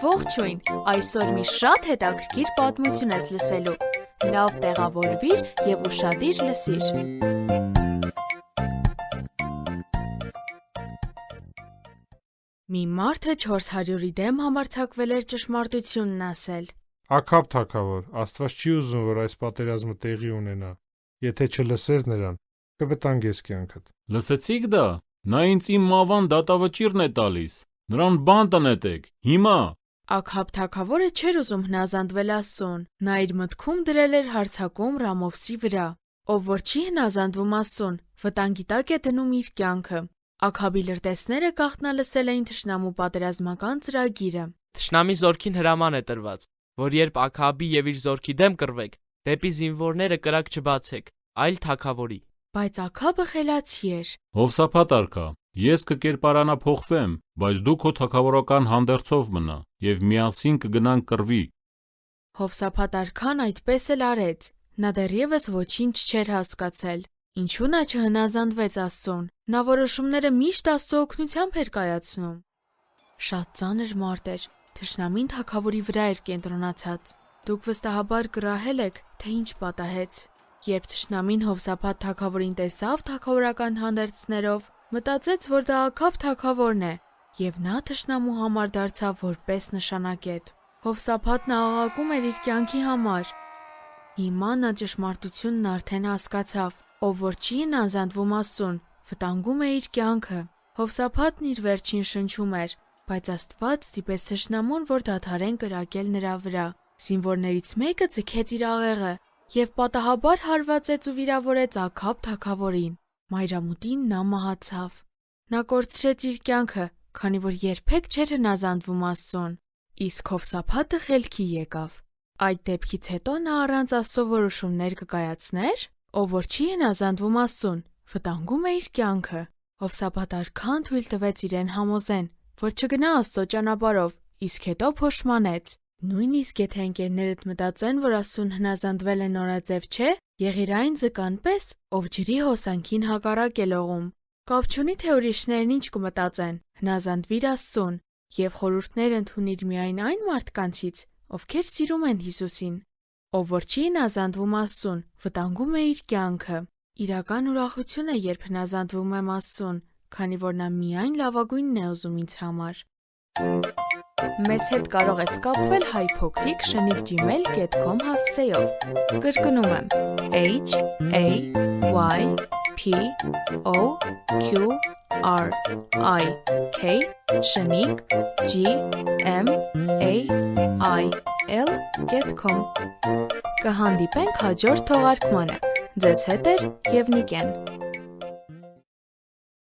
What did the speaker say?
Ողջույն, այսօր մի շատ հետաքրքիր պատմություն ես լսելու, լավ տեղավորվիր և ուշադիր լսիր։ Մի մարդը 400-ի դեմ համարձակվել էր ճշմարտությունն ասել։ Աքաբ թագավոր, Աստված չի ուզում, որ այս պատերազմը տեղի ունենա, եթե չլսես նրան, կվտանգես կյանքդ։ Լսեցիք դա, նա ինձ իմ մավան դատավճիռն է տալիս, նրան բանտ նետեք, հիմա։ Աքաբ թագավորը չէր ուզում հնազանդվել Աստծուն, նա իր մտքում դրել էր հարձակում Ռամովսի վրա, ով որ չի հնազանդվում Աստծուն, վտանգի տակ է դնում իր կյանքը։ Աքաբի լրտեսները գաղտնալսել էին թշնամու պատերազմական ծրագիրը։ Թշնամի զորքին հրաման է տրված, որ երբ Աքաբի եւ իր զորքի դեմ կռվեք, դեպի զինվորները կրակ չբացեք, այլ թագավորի։ Բայց Աքաբը խելացի էր։ Հովսափատ արքա, ես կկերպարանափոխվեմ, բայց դու քո թագավորական հանդերձով մնա եւ միասին կգնանք կռվի։ Հովսափատ արքան այդպես էլ արեց։ Նա դեռևս ոչինչ չէր հասկացել։ Ինչու նա չհնազանդվեց Աստծուն։ Նա որոշումները միշտ Աստծո օգնությամբ էր կայացնում։ Շատ ծանր մարդ էր։ Թշնամին թագավորի վրա էր կենտրոնացած։ Դուք վստահաբար կռահել եք, թե ինչ պատահեց։ Երբ թշնամին Հովսափատ թագավորին տեսավ թագավորական հանդերձներով, մտածեց, որ դա Աքաբ թագավորն է, եւ նա թշնամու համար դարձավ որպես նշանակետ։ Հովսափատն աղաղակում էր իր կյանքի համար։ Հիմա նա ճշմարտությունն արդեն հասկացավ, ով որ չի հնազանդվում Աստծուն, վտանգում է իր կյանքը։ Հովսափատն իր վերջին շնչում էր, բայց Աստված ստիպեց թշնամուն, որ դադարեն կրակել նրա վրա։ Զինվորներից մեկը ձգեց իր աղեղը եւ պատահաբար հարվածեց ու վիրավորեց Աքաբ թագավորին։ Մայրամուտին նա մահացավ։ Նա կորցրեց իր կյանքը, քանի որ երբեք չէր հնազանդվում Աստծուն։ Իսկ Հովսափատը խելքի եկավ։ Այդ դեպքից հետո նա առանց Աստծո որոշումներ կկայացներ, ով որ չի հնազանդվում Աստծուն, վտանգում է իր կյանքը։ Հովսափատ արքան թույլ տվեց իրեն համոզեն, որ չգնա Աստծո ճանապարհով, իսկ հետո փոշմանեց։ Նույնիսկ եթե ընկերներդ մտածեն, որ Աստծուն հնազանդվելը նորաձև չէ, եղիր ձկան պես, ով ջրի հոսանքին հակառակ է լողում։ Կապ չունի, թե ուրիշներն ինչ կմտածեն, հնազանդվիր Աստծուն եւ խորհուրդներ ընդունիր միայն այն մարդկանցից, ովքեր սիրում են Հիսուսին։ Ով որ չի հնազանդվում Աստծուն, վտանգում է իր կյանքը։ Իրական ուրախություն է, երբ հնազանդվում եմ Աստծուն, քանի որ նա միայն լավագույնն է ուզում ինձ համար։ Մեզ հետ կարող ես կապվել hypocrite@gmail.com հասցեով։ Կրկնում եմ HAYPOQRIK@gmail.com Կհանդիպենք հաջորդ թողարկմանը։ Ձեզ հետ է Եվնիկեն։